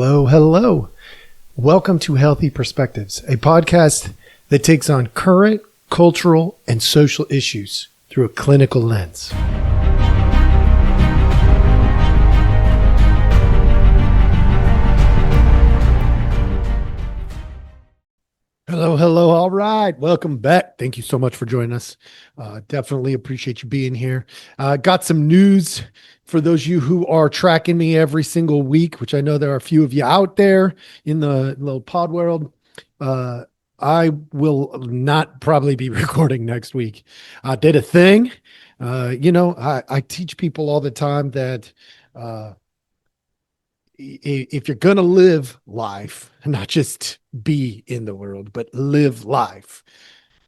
Hello, hello. Welcome to Healthy Perspectives, a podcast that takes on current cultural and social issues through a clinical lens. Hello, hello. All right. Welcome back. Thank you so much for joining us. Definitely appreciate you being here. Got some news for those of you who are tracking me every single week, which I know there are a few of you out there in the little pod world. I will not probably be recording next week. I did a thing. I teach people all the time that if you're going to live life, not just be in the world, but live life,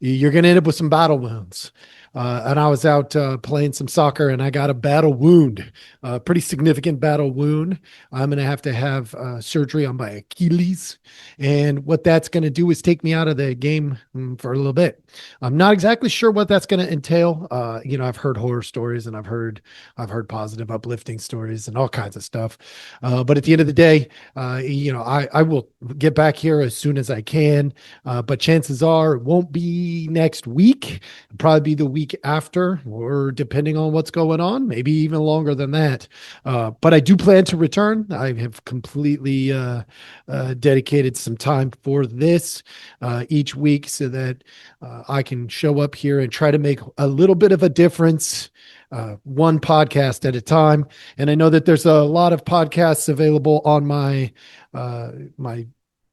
you're going to end up with some battle wounds. And I was out playing some soccer and I got a battle wound, a pretty significant battle wound. I'm going to have surgery on my Achilles. And what that's going to do is take me out of the game for a little bit. I'm not exactly sure what that's going to entail. I've heard horror stories and I've heard positive, uplifting stories and all kinds of stuff. But at the end of the day, I will get back here as soon as I can. But chances are it won't be next week. It'll probably be the week after, or depending on what's going on, maybe even longer than that. But I do plan to return. I have completely dedicated some time for this each week so that I can show up here and try to make a little bit of a difference, one podcast at a time. And I know that there's a lot of podcasts available on my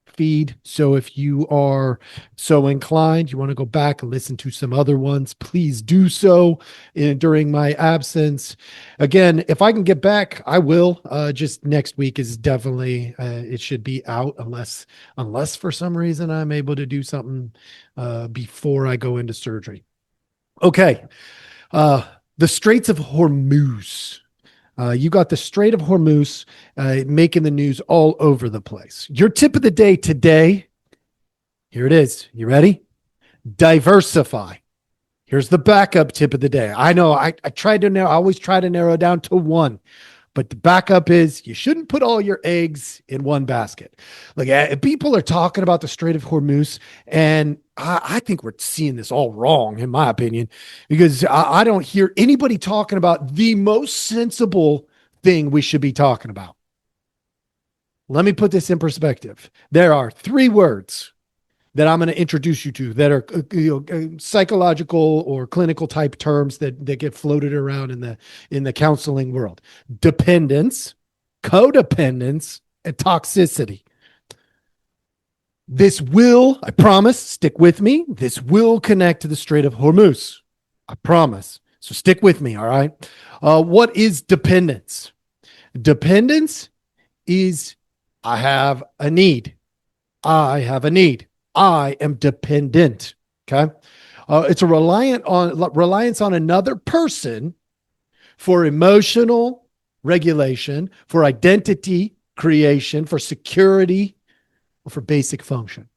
feed. So if you are so inclined, you want to go back and listen to some other ones, please do so during my absence. Again, if I can get back, I will. Just next week is definitely, it should be out unless for some reason I'm able to do something before I go into surgery. Okay. The Straits of Hormuz. You got the Strait of Hormuz making the news all over the place. Your tip of the day today, here it is. You ready? Diversify. Here's the backup tip of the day. I know I always try to narrow it down to one, but the backup is you shouldn't put all your eggs in one basket. Like, people are talking about the Strait of Hormuz, and I think we're seeing this all wrong, in my opinion, because I don't hear anybody talking about the most sensible thing we should be talking about. Let me put this in perspective. There are three words that I'm going to introduce you to that are psychological or clinical type terms that get floated around in the counseling world: dependence, codependence, and toxicity. This will, I promise, stick with me. This will connect to the Strait of Hormuz. I promise. So stick with me, all right? What is dependence? Dependence is I have a need. I have a need. I am dependent. Okay. It's a reliance on another person for emotional regulation, for identity creation, for security, or for basic function.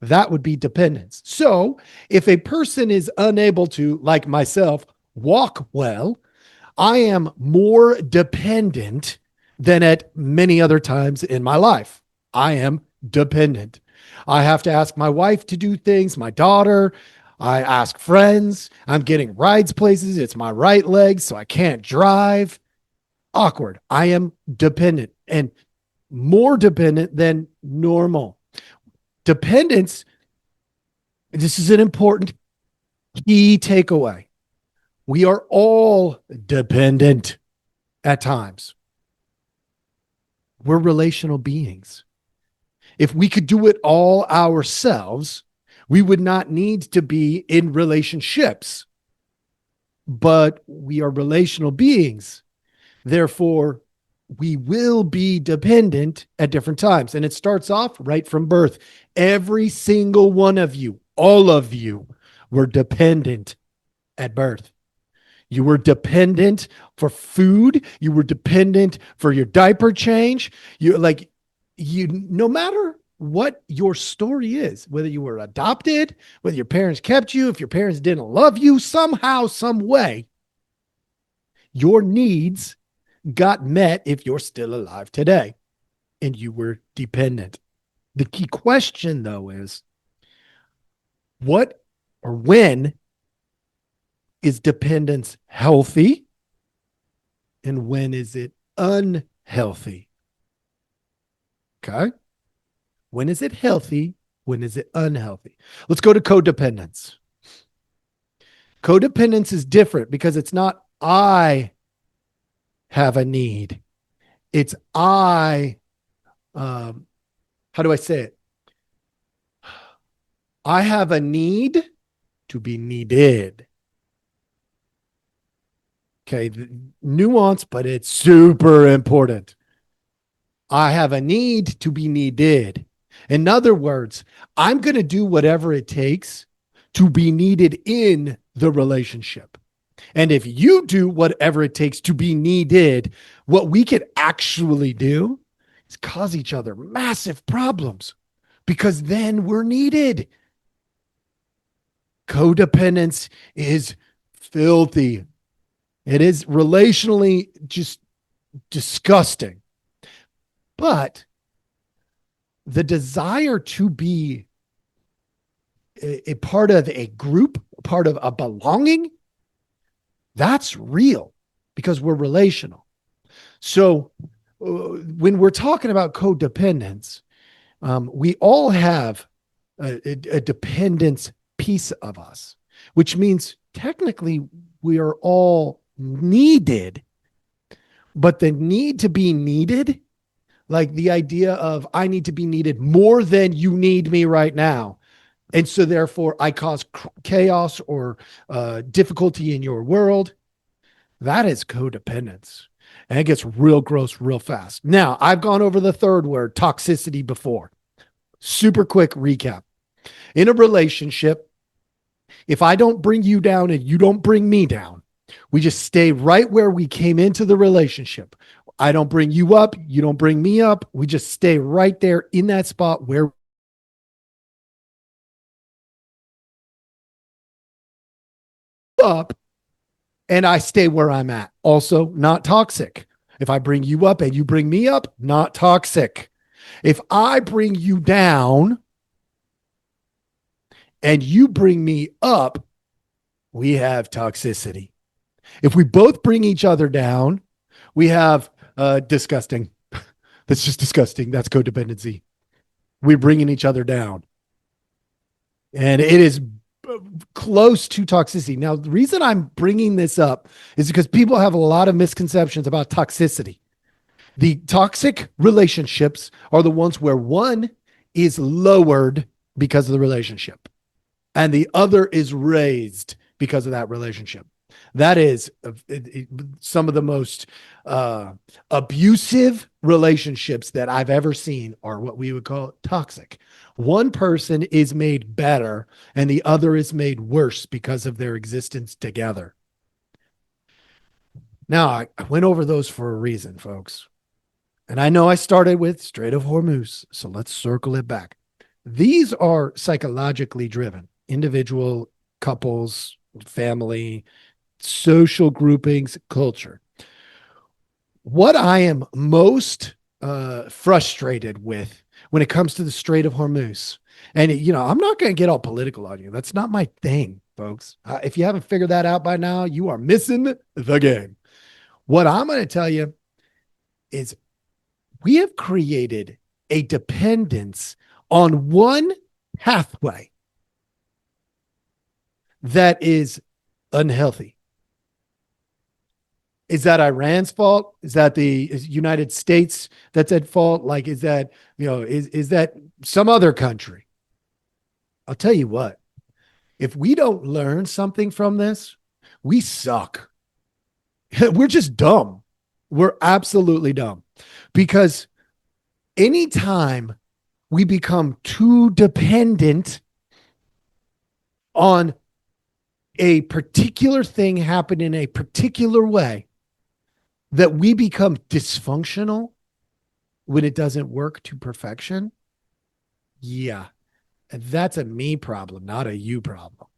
That would be dependence. So if a person is unable to, like myself, walk well, I am more dependent than at many other times in my life. I am dependent. I have to ask my wife to do things, my daughter. I ask friends. I'm getting rides places. It's my right leg, so I can't drive. Awkward. I am dependent and more dependent than normal. Dependence, this is an important key takeaway. We are all dependent at times. We're relational beings. If we could do it all ourselves, we would not need to be in relationships. But we are relational beings. Therefore, we will be dependent at different times. And it starts off right from birth. Every single one of you, all of you, were dependent at birth. You were dependent for food. You were dependent for your diaper change. No matter what your story is, whether you were adopted, whether your parents kept you, if your parents didn't love you, somehow, some way, your needs got met if you're still alive today. and you were dependent. The key question, though, is what or when is dependence healthy and when is it unhealthy? Okay. When is it healthy? When is it unhealthy? Let's go to codependence. Codependence is different because it's not I have a need. It's how do I say it? I have a need to be needed. Okay. Nuance, but it's super important. I have a need to be needed. In other words, I'm going to do whatever it takes to be needed in the relationship. And if you do whatever it takes to be needed, what we could actually do is cause each other massive problems because then we're needed. Codependence is filthy. It is relationally just disgusting. But the desire to be a part of a group, part of a belonging, that's real because we're relational. So when we're talking about codependence, we all have a dependence piece of us, which means technically we are all needed, but the need to be needed, like the idea of I need to be needed more than you need me right now. And so therefore I cause chaos or difficulty in your world. That is codependence. And it gets real gross real fast. Now, I've gone over the third word, toxicity, before. Super quick recap. In a relationship, if I don't bring you down and you don't bring me down, we just stay right where we came into the relationship. I don't bring you up. You don't bring me up. We just stay right there in that spot where up and I stay where I'm at. Also not toxic. If I bring you up and you bring me up, not toxic. If I bring you down and you bring me up, we have toxicity. If we both bring each other down, we have disgusting. That's just disgusting. That's codependency. We're bringing each other down. And it is close to toxicity. Now, the reason I'm bringing this up is because people have a lot of misconceptions about toxicity. The toxic relationships are the ones where one is lowered because of the relationship and the other is raised because of that relationship. That is some of the most abusive relationships that I've ever seen are what we would call toxic. One person is made better and the other is made worse because of their existence together. Now, I went over those for a reason, folks. And I know I started with Strait of Hormuz, so let's circle it back. These are psychologically driven, individual, couples, family, social groupings, culture. What I am most frustrated with when it comes to the Strait of Hormuz, and I'm not going to get all political on you. That's not my thing, folks. If you haven't figured that out by now, you are missing the game. What I'm going to tell you is we have created a dependence on one pathway that is unhealthy. Is that Iran's fault? Is that the United States that's at fault? Like, is that, is that some other country? I'll tell you what, if we don't learn something from this, we suck. We're just dumb. We're absolutely dumb because anytime we become too dependent on a particular thing happen in a particular way, that we become dysfunctional when it doesn't work to perfection. Yeah, that's a me problem, not a you problem.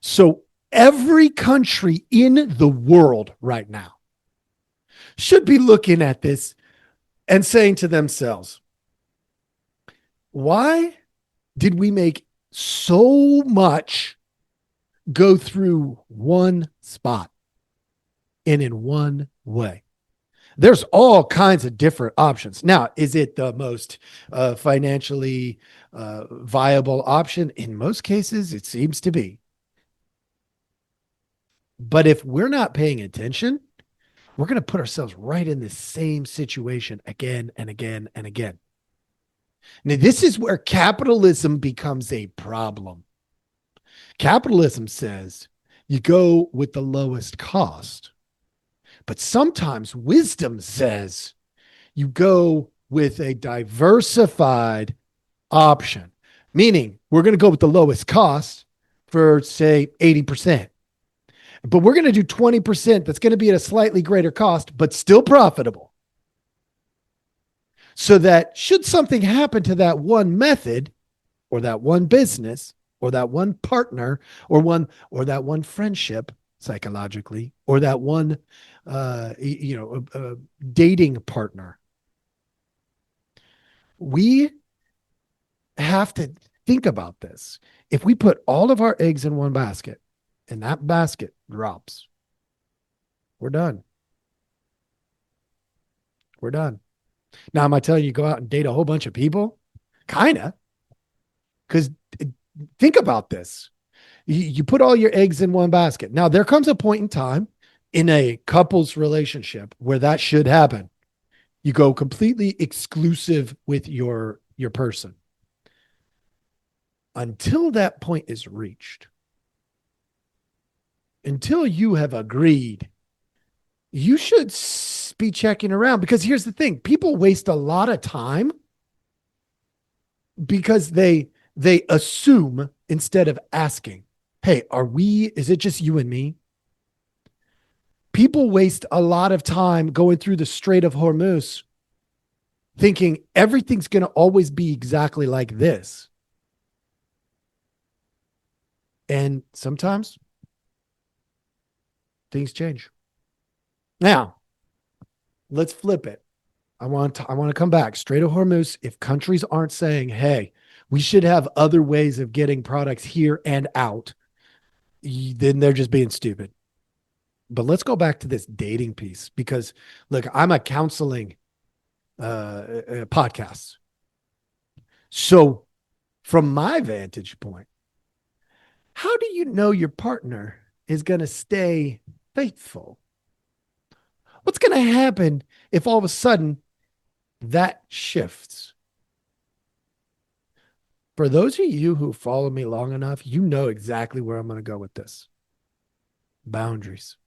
So every country in the world right now should be looking at this and saying to themselves, why did we make so much go through one spot and in one way? There's all kinds of different options. Now, is it the most financially viable option? In most cases, it seems to be. But if we're not paying attention, we're going to put ourselves right in the same situation again and again and again. Now, this is where capitalism becomes a problem. Capitalism says you go with the lowest cost, but sometimes wisdom says you go with a diversified option, meaning we're going to go with the lowest cost for, say, 80%. But we're going to do 20% that's going to be at a slightly greater cost, but still profitable. So that should something happen to that one method or that one business or that one partner or that one friendship psychologically or that one dating partner, we have to think about this. If we put all of our eggs in one basket and that basket drops, we're done. We're done. Now, am I telling you go out and date a whole bunch of people? Kind of. Because think about this. You put all your eggs in one basket. Now, there comes a point in time in a couple's relationship where that should happen. You go completely exclusive with your person. Until that point is reached, until you have agreed, you should be checking around, because here's the thing. People waste a lot of time because they assume instead of asking, hey, is it just you and me? People waste a lot of time going through the Strait of Hormuz thinking everything's going to always be exactly like this. And sometimes things change. Now, let's flip it. I want to come back. Strait of Hormuz, if countries aren't saying, hey, we should have other ways of getting products here and out, then they're just being stupid. But let's go back to this dating piece, because look, I'm a counseling podcast. So from my vantage point, how do you know your partner is going to stay faithful? What's going to happen if all of a sudden that shifts? For those of you who follow me long enough, you know exactly where I'm going to go with this. Boundaries.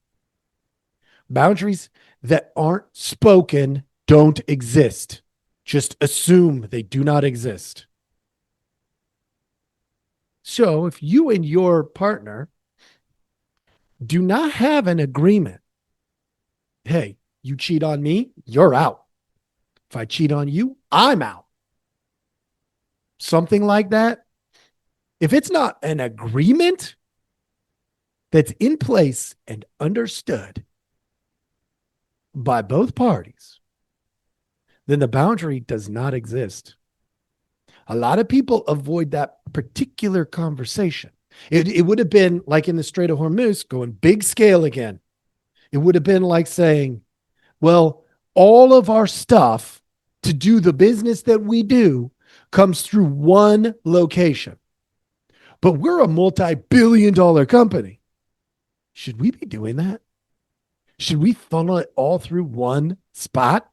Boundaries that aren't spoken don't exist. Just assume they do not exist. So if you and your partner do not have an agreement, hey, you cheat on me, you're out. If I cheat on you, I'm out. Something like that. If it's not an agreement that's in place and understood by both parties, then the boundary does not exist. A lot of people avoid that particular conversation. It would have been like in the Strait of Hormuz, going big scale again. It would have been like saying, well, all of our stuff to do the business that we do comes through one location. But we're a multi-billion-dollar company. Should we be doing that? Should we funnel it all through one spot?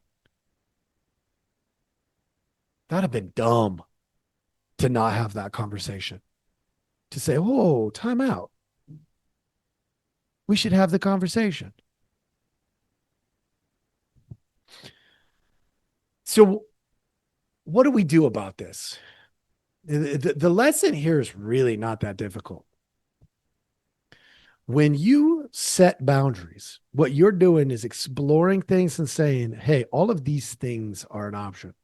That'd have been dumb to not have that conversation. To say, oh, time out. We should have the conversation. So what do we do about this? The lesson here is really not that difficult. When you set boundaries, what you're doing is exploring things and saying, hey, all of these things are an option.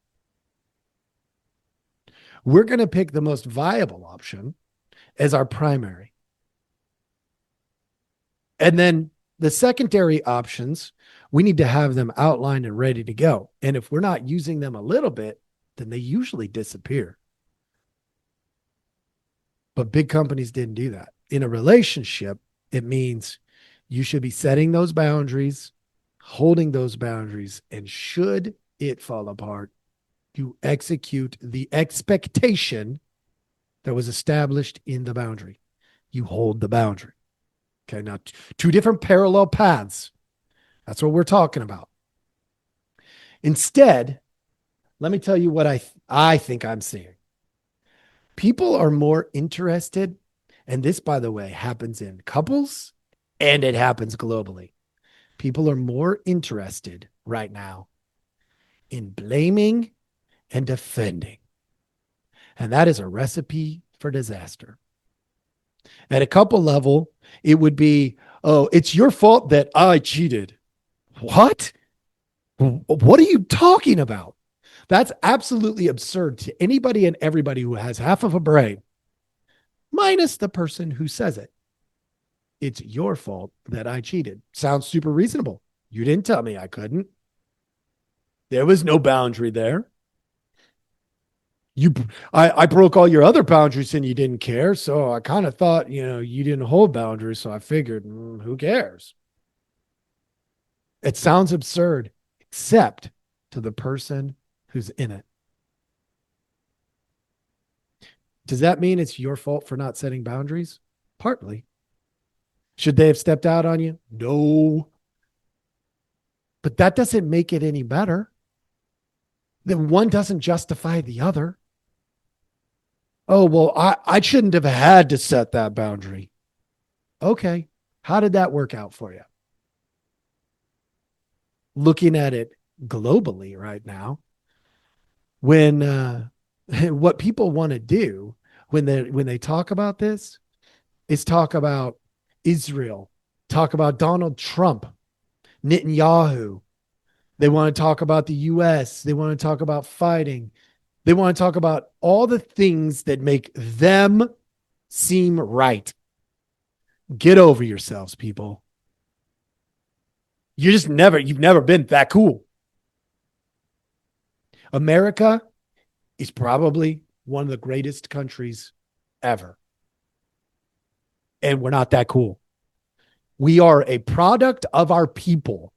We're going to pick the most viable option as our primary. And then The secondary options, we need to have them outlined and ready to go. And if we're not using them a little bit, then they usually disappear. But big companies didn't do that. In a relationship, it means you should be setting those boundaries, holding those boundaries, and should it fall apart, you execute the expectation that was established in the boundary. You hold the boundary. Okay, now two different parallel paths. That's what we're talking about. Instead, let me tell you what I think I'm seeing. People are more interested, and this, by the way, happens in couples and it happens globally. People are more interested right now in blaming and defending. And that is a recipe for disaster. At a couple level, it would be, oh, it's your fault that I cheated. What? What are you talking about? That's absolutely absurd to anybody and everybody who has half of a brain, minus the person who says it. It's your fault that I cheated. Sounds super reasonable. You didn't tell me I couldn't. There was no boundary there. I broke all your other boundaries and you didn't care. So I kind of thought, you didn't hold boundaries. So I figured, who cares? It sounds absurd, except to the person who's in it. Does that mean it's your fault for not setting boundaries? Partly. Should they have stepped out on you? No. But that doesn't make it any better. Then one doesn't justify the other. Oh, well, I shouldn't have had to set that boundary. Okay. How did that work out for you? Looking at it globally right now, when what people want to do when they talk about this is talk about Israel, talk about Donald Trump, Netanyahu. They want to talk about the US. They want to talk about fighting. They want to talk about all the things that make them seem right. Get over yourselves, people. You've never been that cool. America is probably one of the greatest countries ever. And we're not that cool. We are a product of our people.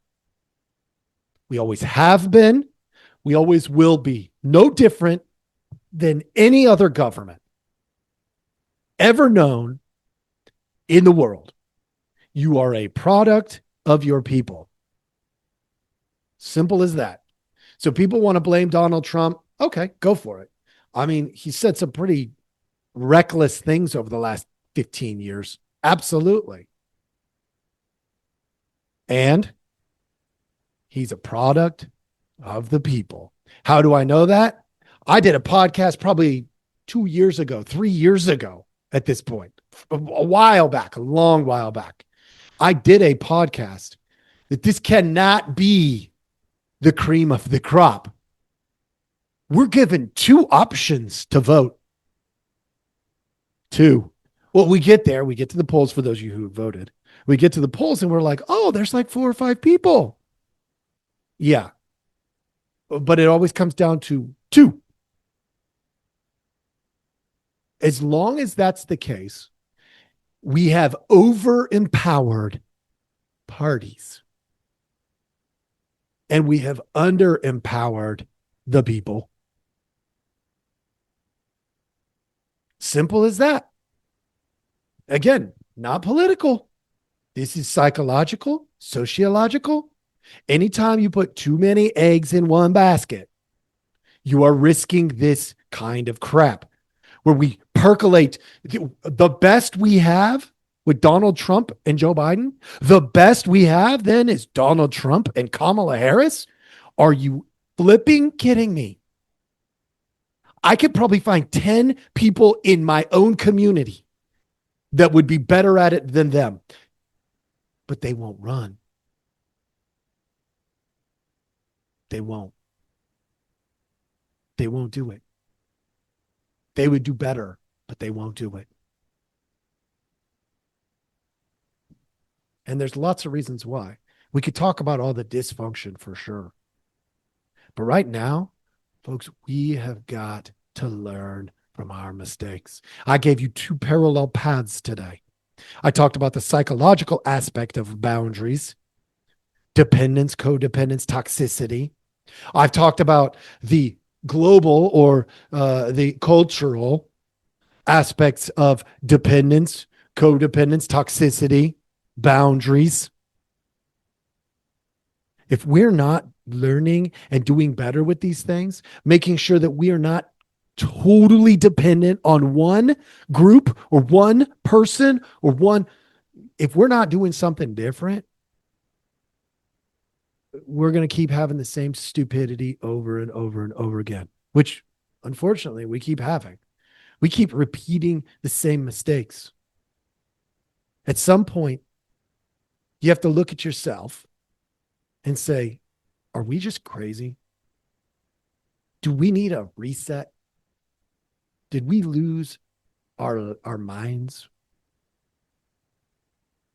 We always have been. We always will be. No different than any other government ever known in the world. You are a product of your people. Simple as that. So people want to blame Donald Trump. Okay, go for it. I mean, he said some pretty reckless things over the last 15 years. Absolutely. And he's a product of the people. How do I know that? I did a podcast probably 2 years ago, 3 years ago at this point, a while back, a long while back. I did a podcast that this cannot be the cream of the crop. We're given two options to vote. Two. Well, we get there. We get to the polls for those of you who voted. We get to the polls and we're like, oh, there's like 4 or 5 people. Yeah. But it always comes down to 2. As long as that's the case, we have over-empowered parties. And we have under-empowered the people. Simple as that. Again, not political. This is psychological, sociological. Anytime you put too many eggs in one basket, you are risking this kind of crap where we percolate the best we have with Donald Trump and Joe Biden. The best we have then is Donald Trump and Kamala Harris. Are you flipping kidding me? I could probably find 10 people in my own community that would be better at it than them, but they won't run. They won't. They won't do it. They would do better, but they won't do it. And there's lots of reasons why. We could talk about all the dysfunction for sure. But right now, folks, we have got to learn from our mistakes. I gave you two parallel paths today. I talked about the psychological aspect of boundaries, dependence, codependence, toxicity. I've talked about the global or the cultural aspects of dependence, codependence, toxicity, boundaries. If we're not learning and doing better with these things, making sure that we are not totally dependent on one group or one person or one, if we're not doing something different, we're going to keep having the same stupidity over and over and over again, which unfortunately we keep having. We keep repeating the same mistakes. At some point, you have to look at yourself and say, are we just crazy? Do we need a reset? Did we lose our minds?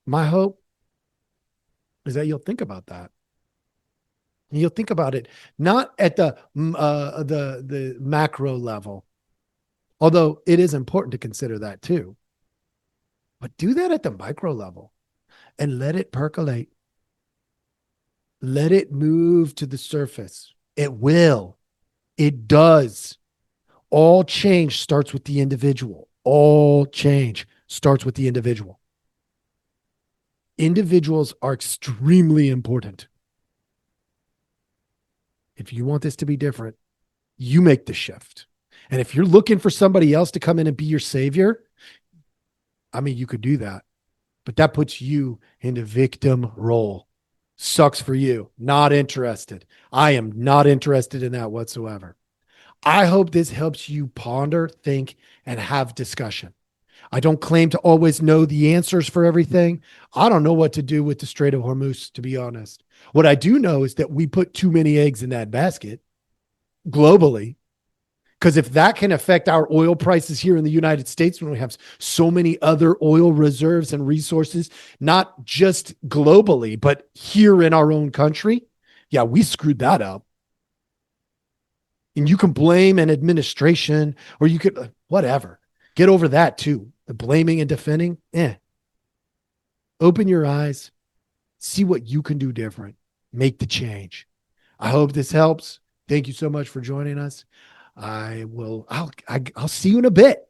My hope is that you'll think about that. And you'll think about it not at the macro level, although it is important to consider that too. But do that at the micro level and let it percolate. Let it move to the surface. It will. It does. All change starts with the individual. All change starts with the individual. Individuals are extremely important. If you want this to be different, you make the shift. And if you're looking for somebody else to come in and be your savior, I mean, you could do that, but that puts you in the victim role. Sucks for you. Not interested. I am not interested in that whatsoever. I hope this helps you ponder, think, and have discussion. I don't claim to always know the answers for everything. I don't know what to do with the Strait of Hormuz, to be honest. What I do know is that we put too many eggs in that basket globally. Because if that can affect our oil prices here in the United States, when we have so many other oil reserves and resources, not just globally, but here in our own country, yeah, we screwed that up. And you can blame an administration or you could, whatever. Get over that too. The blaming and defending, Open your eyes. See what you can do different. Make the change. I hope this helps. Thank you so much for joining us. I'll see you in a bit.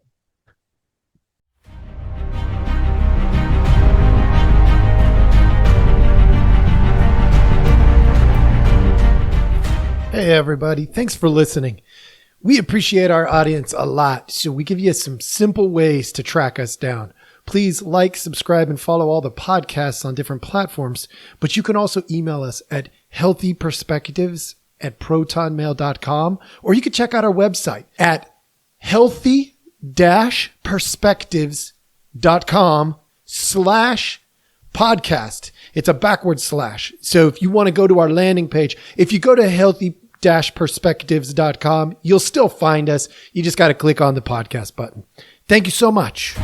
Hey everybody, thanks for listening. We appreciate our audience a lot, so we give you some simple ways to track us down. Please like, subscribe, and follow all the podcasts on different platforms, but you can also email us at healthyperspectives@protonmail.com, or you can check out our website at healthy-perspectives.com/podcast. It's a backward slash. So if you want to go to our landing page, if you go to healthy-perspectives.com, you'll still find us. You just got to click on the podcast button. Thank you so much.